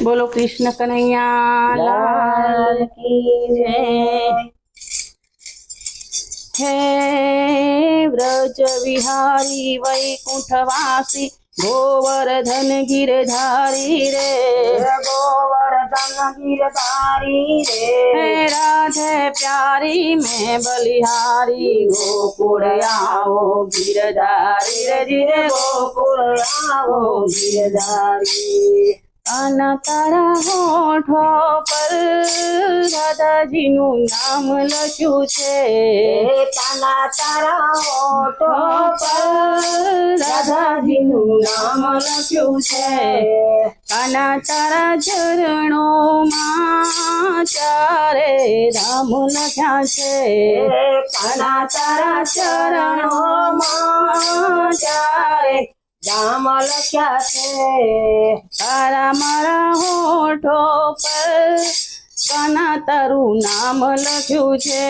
बोलो कृष्ण कन्हैया लाल की जय। हे व्रज विहारी वैकुंठवासी गोवर्धन गिरधारी रे, गोवर्धन गिरधारी रे। हे राधे प्यारी में बलिहारी गोकुल आओ गिरधारी रे, जिरे गोकुल आओ गिरधारी। काना तारा होठो पर दादाजीનું નામ લખ્યું છે। કાના તારા હોઠો પર દાદાજીનું નામ લખ્યું છે। કાના તારા ચરણોમાં ચારે ધામ લખ્યા છે। કાના તારા ચરણોમાં ચારે ધામ લખ્યા છે। તારા મારા હોઠો પર કાના તારું નામ લખ્યું છે।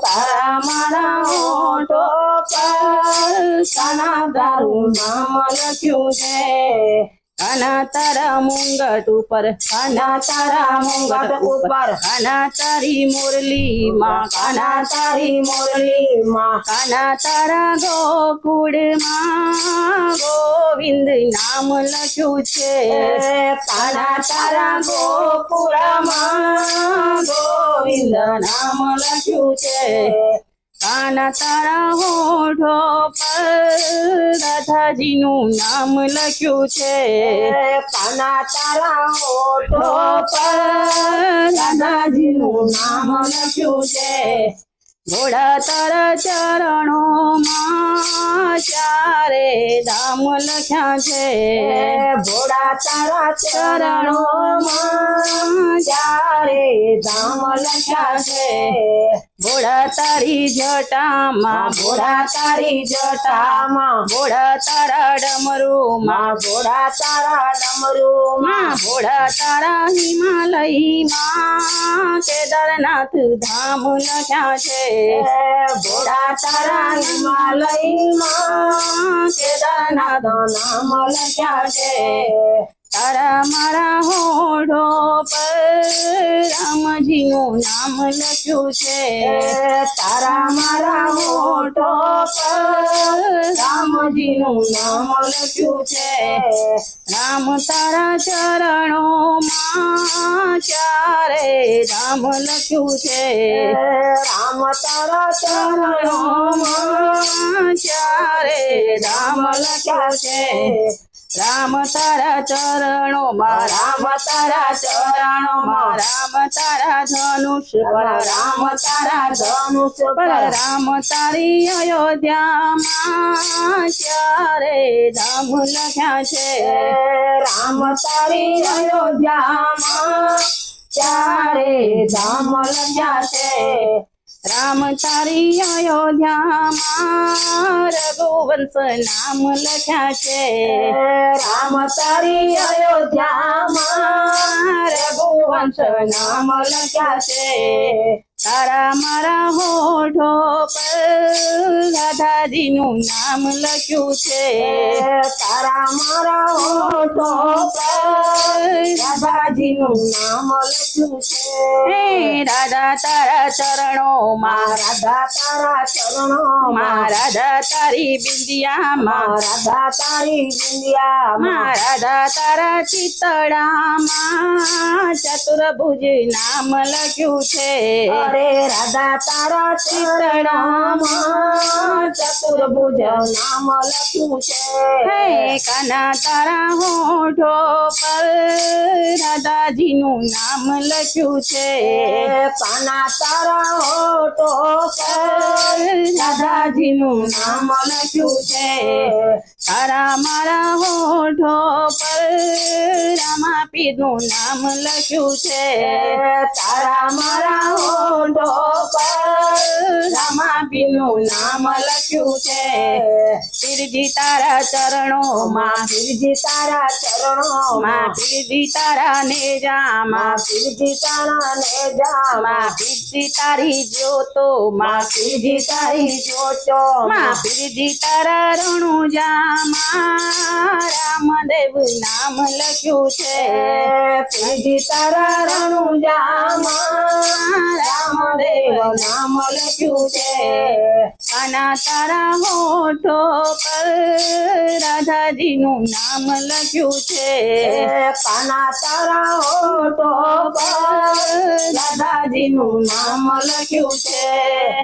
તારા મારા હોઠો પર કાના તારું નામ લખ્યું છે। કાના તારા મુંગટ ઉપર કાના તારા મુંગટ ઉપર કાના તારી મુરલીમાં કાના તારી મુરલીમાં કાના તારા ગોકુળમાં ગોવિંદ નામ લખ્યું છે। કાના તારા ગોકુળમાં ગોવિંદ નામ લખ્યું છે। કાના તારા હોઠો પર રાધાજીનું નામ લખ્યું છે। કાના તારા હોઠો પર દાદાજીનું નામ લખ્યું છે। ઘોડા તારા ચરણોમાં ચારે ધામ લખ્યા છે। ભોળા તારા ચરણોમાં ચારે ધામ લખ્યા છે। ઘોડા તારી જટામાં ભોળા તારી જટામાં ઘોડા તારા ડમરૂમાં ભોળા તારા ડમરૂમાં ઘોડા તારા હિમાલયમાં કેદારનાથ ધામ લખ્યા છે। ભોળા તારા હિમાલયમાં કેદારનાથ નામ લખ્યા છે। તારા મારા હોઠો પર રામજીનું નામ લખ્યું છે। તારા મારા હોઠો પર રામજીનું નામ લખ્યું છે। રામ તારા ચરણોમાં ચારે ધામ લખ્યું છે। રામ તારા ચરણોમાં ચારે ધામ લખ્યું છે। રામ તારા ચરણોમાં રામ તારા ચરણોમાં રામ તારા ધનુષ પર રામ તારા ધનુષ પર રામ તારી અયોધ્યામાં ચારે ધામ લખ્યા છે। રામ તારી અયોધ્યામાં ચારે ધામ લખ્યા છે। રામ તારી અયોધ્યામાં રઘુવંશ નામ લખ્યા છે। રામ તારી અયોધ્યામાં રઘુવંશ નામ લખ્યા છે। તારા મારા હોઠો પર રાધાજીનું નામ લખ્યું છે। તારા મારા હોઠો પર રાધાજીનું નામ લખ્યું છે। હે રાધા તારા ચરણોમાં રાધા તારા ચરણોમાં રાધા તારી બિંદિયામાં રાધા તારી બિંદિયામાં રાધા તારા ચિતડામાં ચતુર્ભુજ નામ લખ્યું છે। અરે રાધા તારા ચરણોમાં ચતુર્ભુજ નામ લખ્યું છે। હે કાના તારા હોઠો પર રાધાજીનું નામ લખ્યું છે। કાના તારા હોઠો પર દાદાજીનું નામ લખ્યું છે। તારા મારા હોઠો પર રામાપીરનું નામ લખ્યું છે। તારા મારા હોઠો પર રામાપીરનું નામ લખ્યું છે। પીરજી તારા ચરણોમાં પીરજી તારા ચરણોમાં પીરજી તારા નેજામાં પીરજી તારા નેજામાં પીરજી તારી જ્યોતોમાં પીરજી તારી જોતોમાં પીરજી તારા રણુજામાં રામદેવ નામ લખ્યું છે। પીજી તારા રણુજામાં રામદેવ નામ લખ્યું છે કાના તારા હોઠો પર રાધાજીનું નામ લખ્યું છે કાના તારા હોઠો પર રાધાજીનું નામ લખ્યું છે